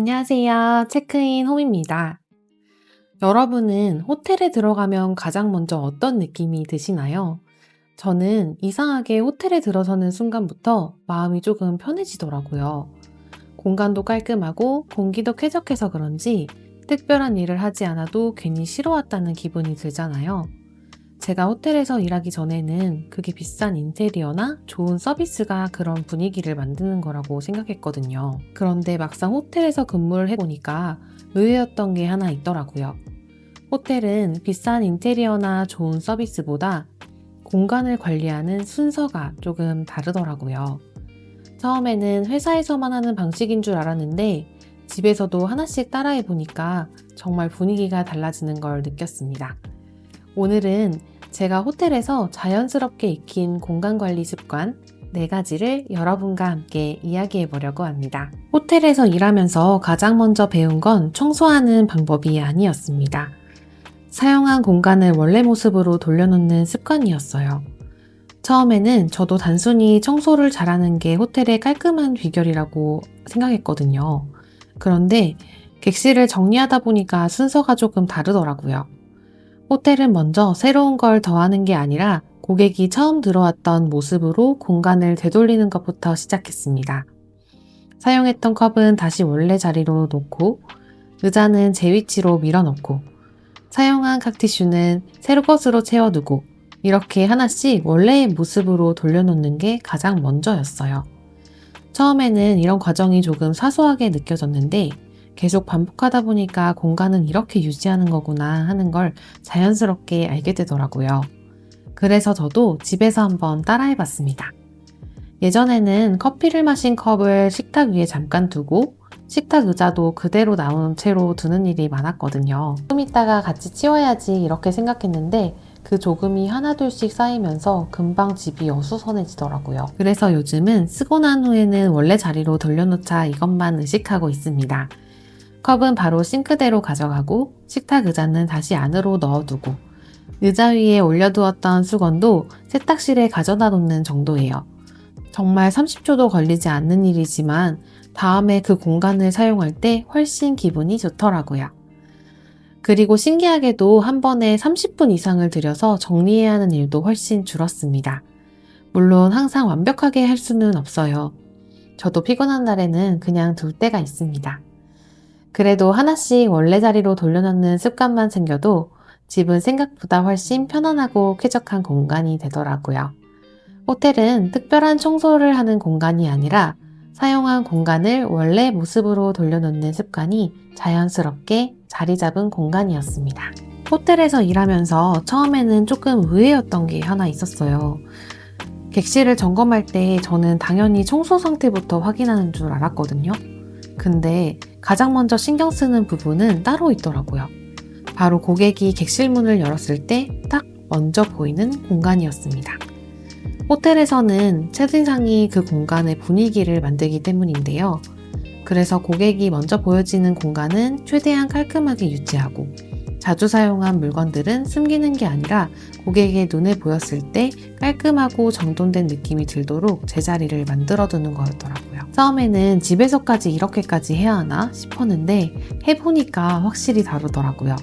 안녕하세요. 체크인 홈입니다. 여러분은 호텔에 들어가면 가장 먼저 어떤 느낌이 드시나요? 저는 이상하게 호텔에 들어서는 순간부터 마음이 조금 편해지더라고요. 공간도 깔끔하고 공기도 쾌적해서 그런지 특별한 일을 하지 않아도 괜히 쉬러 왔다는 기분이 들잖아요. 제가 호텔에서 일하기 전에는 그게 비싼 인테리어나 좋은 서비스가 그런 분위기를 만드는 거라고 생각했거든요. 그런데 막상 호텔에서 근무를 해보니까 의외였던 게 하나 있더라고요. 호텔은 비싼 인테리어나 좋은 서비스보다 공간을 관리하는 순서가 조금 다르더라고요. 처음에는 회사에서만 하는 방식인 줄 알았는데 집에서도 하나씩 따라해 보니까 정말 분위기가 달라지는 걸 느꼈습니다. 오늘은 제가 호텔에서 자연스럽게 익힌 공간관리 습관 4가지를 여러분과 함께 이야기해 보려고 합니다. 호텔에서 일하면서 가장 먼저 배운 건 청소하는 방법이 아니었습니다. 사용한 공간을 원래 모습으로 돌려놓는 습관이었어요. 처음에는 저도 단순히 청소를 잘하는 게 호텔의 깔끔한 비결이라고 생각했거든요. 그런데 객실을 정리하다 보니까 순서가 조금 다르더라고요. 호텔은 먼저 새로운 걸 더하는 게 아니라 고객이 처음 들어왔던 모습으로 공간을 되돌리는 것부터 시작했습니다. 사용했던 컵은 다시 원래 자리로 놓고, 의자는 제 위치로 밀어넣고, 사용한 칵티슈는 새로 것으로 채워두고, 이렇게 하나씩 원래의 모습으로 돌려놓는 게 가장 먼저였어요. 처음에는 이런 과정이 조금 사소하게 느껴졌는데, 계속 반복하다 보니까 공간은 이렇게 유지하는 거구나 하는 걸 자연스럽게 알게 되더라고요. 그래서 저도 집에서 한번 따라해 봤습니다. 예전에는 커피를 마신 컵을 식탁 위에 잠깐 두고 식탁 의자도 그대로 나온 채로 두는 일이 많았거든요. 좀 있다가 같이 치워야지 이렇게 생각했는데 그 조금이 하나둘씩 쌓이면서 금방 집이 어수선해지더라고요. 그래서 요즘은 쓰고 난 후에는 원래 자리로 돌려놓자 이것만 의식하고 있습니다. 컵은 바로 싱크대로 가져가고 식탁 의자는 다시 안으로 넣어두고 의자 위에 올려두었던 수건도 세탁실에 가져다 놓는 정도예요. 정말 30초도 걸리지 않는 일이지만 다음에 그 공간을 사용할 때 훨씬 기분이 좋더라고요. 그리고 신기하게도 한 번에 30분 이상을 들여서 정리해야 하는 일도 훨씬 줄었습니다. 물론 항상 완벽하게 할 수는 없어요. 저도 피곤한 날에는 그냥 둘 때가 있습니다. 그래도 하나씩 원래 자리로 돌려놓는 습관만 생겨도 집은 생각보다 훨씬 편안하고 쾌적한 공간이 되더라고요. 호텔은 특별한 청소를 하는 공간이 아니라 사용한 공간을 원래 모습으로 돌려놓는 습관이 자연스럽게 자리 잡은 공간이었습니다. 호텔에서 일하면서 처음에는 조금 의외였던 게 하나 있었어요. 객실을 점검할 때 저는 당연히 청소 상태부터 확인하는 줄 알았거든요. 근데 가장 먼저 신경 쓰는 부분은 따로 있더라고요. 바로 고객이 객실 문을 열었을 때 딱 먼저 보이는 공간이었습니다. 호텔에서는 채팅상이 그 공간의 분위기를 만들기 때문인데요. 그래서 고객이 먼저 보여지는 공간은 최대한 깔끔하게 유지하고 자주 사용한 물건들은 숨기는 게 아니라 고객의 눈에 보였을 때 깔끔하고 정돈된 느낌이 들도록 제자리를 만들어두는 거였더라고요. 처음에는 집에서까지 이렇게까지 해야 하나 싶었는데 해보니까 확실히 다르더라고요.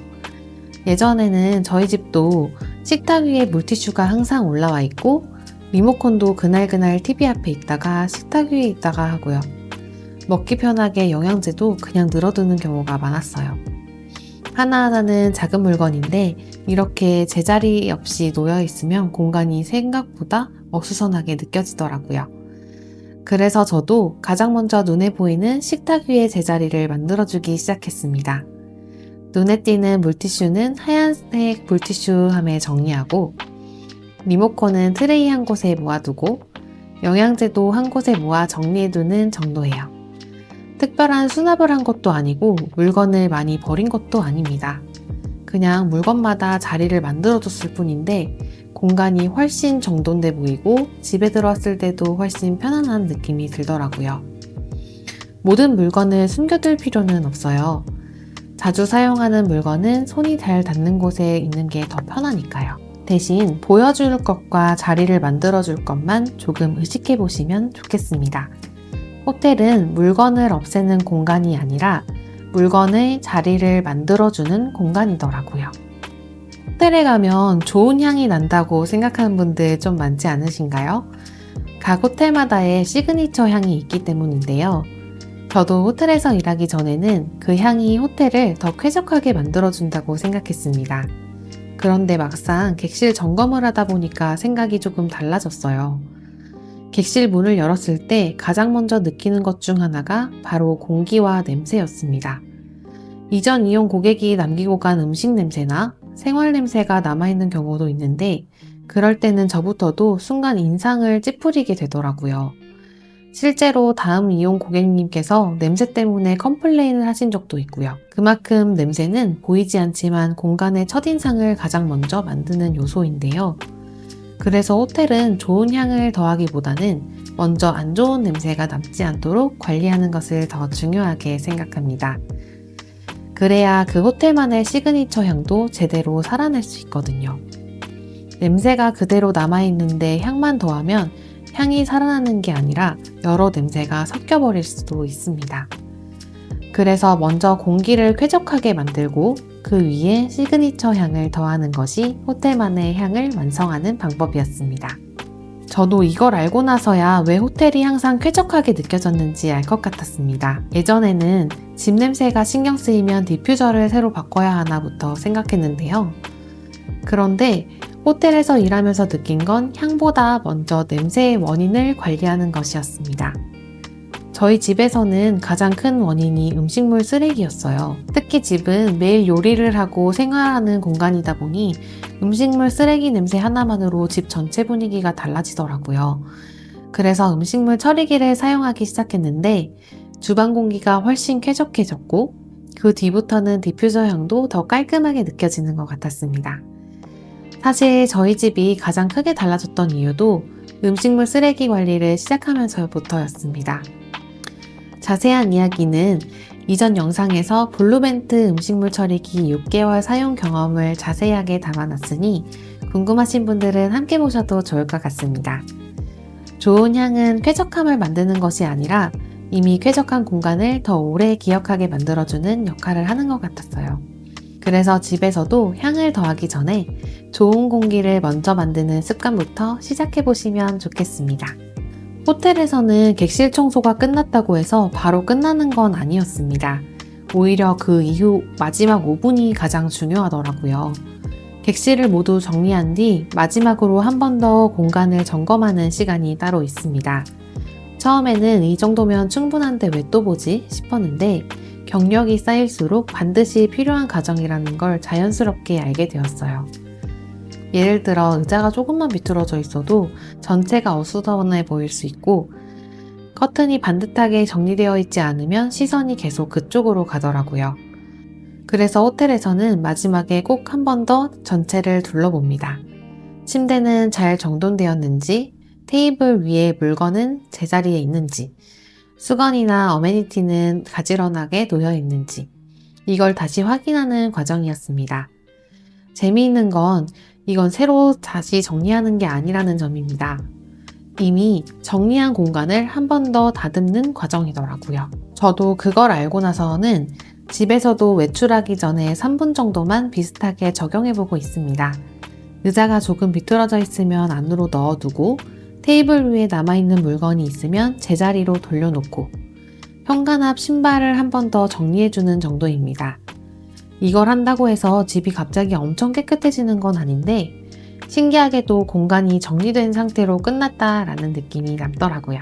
예전에는 저희 집도 식탁 위에 물티슈가 항상 올라와 있고 리모컨도 그날그날 TV 앞에 있다가 식탁 위에 있다가 하고요. 먹기 편하게 영양제도 그냥 늘어두는 경우가 많았어요. 하나하나는 작은 물건인데 이렇게 제자리 없이 놓여 있으면 공간이 생각보다 어수선하게 느껴지더라고요. 그래서 저도 가장 먼저 눈에 보이는 식탁 위에 제자리를 만들어주기 시작했습니다. 눈에 띄는 물티슈는 하얀색 물티슈함에 정리하고 리모컨은 트레이 한 곳에 모아두고 영양제도 한 곳에 모아 정리해두는 정도예요. 특별한 수납을 한 것도 아니고 물건을 많이 버린 것도 아닙니다. 그냥 물건마다 자리를 만들어뒀을 뿐인데 공간이 훨씬 정돈돼 보이고 집에 들어왔을 때도 훨씬 편안한 느낌이 들더라고요. 모든 물건을 숨겨둘 필요는 없어요. 자주 사용하는 물건은 손이 잘 닿는 곳에 있는 게 더 편하니까요. 대신 보여줄 것과 자리를 만들어줄 것만 조금 의식해 보시면 좋겠습니다. 호텔은 물건을 없애는 공간이 아니라 물건의 자리를 만들어주는 공간이더라고요. 호텔에 가면 좋은 향이 난다고 생각하는 분들 좀 많지 않으신가요? 각 호텔마다의 시그니처 향이 있기 때문인데요. 저도 호텔에서 일하기 전에는 그 향이 호텔을 더 쾌적하게 만들어준다고 생각했습니다. 그런데 막상 객실 점검을 하다 보니까 생각이 조금 달라졌어요. 객실 문을 열었을 때 가장 먼저 느끼는 것 중 하나가 바로 공기와 냄새였습니다. 이전 이용 고객이 남기고 간 음식 냄새나 생활 냄새가 남아있는 경우도 있는데 그럴 때는 저부터도 순간 인상을 찌푸리게 되더라고요. 실제로 다음 이용 고객님께서 냄새 때문에 컴플레인을 하신 적도 있고요. 그만큼 냄새는 보이지 않지만 공간의 첫인상을 가장 먼저 만드는 요소인데요. 그래서 호텔은 좋은 향을 더하기보다는 먼저 안 좋은 냄새가 남지 않도록 관리하는 것을 더 중요하게 생각합니다. 그래야 그 호텔만의 시그니처 향도 제대로 살아낼 수 있거든요. 냄새가 그대로 남아있는데 향만 더하면 향이 살아나는 게 아니라 여러 냄새가 섞여버릴 수도 있습니다. 그래서 먼저 공기를 쾌적하게 만들고 그 위에 시그니처 향을 더하는 것이 호텔만의 향을 완성하는 방법이었습니다. 저도 이걸 알고 나서야 왜 호텔이 항상 쾌적하게 느껴졌는지 알 것 같았습니다. 예전에는 집 냄새가 신경 쓰이면 디퓨저를 새로 바꿔야 하나부터 생각했는데요. 그런데 호텔에서 일하면서 느낀 건 향보다 먼저 냄새의 원인을 관리하는 것이었습니다. 저희 집에서는 가장 큰 원인이 음식물 쓰레기였어요. 특히 집은 매일 요리를 하고 생활하는 공간이다 보니 음식물 쓰레기 냄새 하나만으로 집 전체 분위기가 달라지더라고요. 그래서 음식물 처리기를 사용하기 시작했는데 주방 공기가 훨씬 쾌적해졌고 그 뒤부터는 디퓨저 향도 더 깔끔하게 느껴지는 것 같았습니다. 사실 저희 집이 가장 크게 달라졌던 이유도 음식물 쓰레기 관리를 시작하면서부터였습니다. 자세한 이야기는 이전 영상에서 블루벤트 음식물 처리기 6개월 사용 경험을 자세하게 담아놨으니 궁금하신 분들은 함께 보셔도 좋을 것 같습니다. 좋은 향은 쾌적함을 만드는 것이 아니라 이미 쾌적한 공간을 더 오래 기억하게 만들어주는 역할을 하는 것 같았어요. 그래서 집에서도 향을 더하기 전에 좋은 공기를 먼저 만드는 습관부터 시작해보시면 좋겠습니다. 호텔에서는 객실 청소가 끝났다고 해서 바로 끝나는 건 아니었습니다. 오히려 그 이후 마지막 5분이 가장 중요하더라고요. 객실을 모두 정리한 뒤 마지막으로 한 번 더 공간을 점검하는 시간이 따로 있습니다. 처음에는 이 정도면 충분한데 왜 또 보지 싶었는데 경력이 쌓일수록 반드시 필요한 과정이라는 걸 자연스럽게 알게 되었어요. 예를 들어 의자가 조금만 비틀어져 있어도 전체가 어수선해 보일 수 있고 커튼이 반듯하게 정리되어 있지 않으면 시선이 계속 그쪽으로 가더라고요. 그래서 호텔에서는 마지막에 꼭 한 번 더 전체를 둘러봅니다. 침대는 잘 정돈되었는지, 테이블 위에 물건은 제자리에 있는지, 수건이나 어메니티는 가지런하게 놓여 있는지, 이걸 다시 확인하는 과정이었습니다. 재미있는 건 이건 새로 다시 정리하는 게 아니라는 점입니다. 이미 정리한 공간을 한 번 더 다듬는 과정이더라고요. 저도 그걸 알고 나서는 집에서도 외출하기 전에 3분 정도만 비슷하게 적용해보고 있습니다. 의자가 조금 비틀어져 있으면 안으로 넣어두고 테이블 위에 남아있는 물건이 있으면 제자리로 돌려놓고 현관 앞 신발을 한 번 더 정리해주는 정도입니다. 이걸 한다고 해서 집이 갑자기 엄청 깨끗해지는 건 아닌데 신기하게도 공간이 정리된 상태로 끝났다라는 느낌이 남더라고요.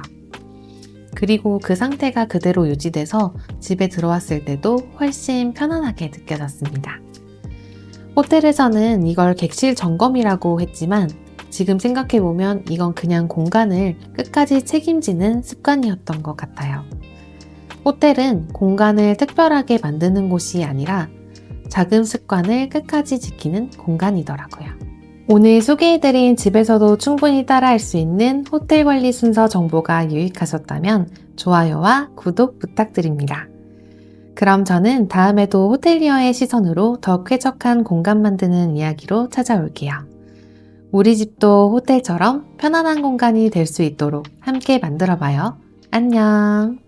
그리고 그 상태가 그대로 유지돼서 집에 들어왔을 때도 훨씬 편안하게 느껴졌습니다. 호텔에서는 이걸 객실 점검이라고 했지만 지금 생각해보면 이건 그냥 공간을 끝까지 책임지는 습관이었던 것 같아요. 호텔은 공간을 특별하게 만드는 곳이 아니라 작은 습관을 끝까지 지키는 공간이더라고요. 오늘 소개해드린 집에서도 충분히 따라할 수 있는 호텔 관리 순서 정보가 유익하셨다면 좋아요와 구독 부탁드립니다. 그럼 저는 다음에도 호텔리어의 시선으로 더 쾌적한 공간 만드는 이야기로 찾아올게요. 우리 집도 호텔처럼 편안한 공간이 될 수 있도록 함께 만들어봐요. 안녕.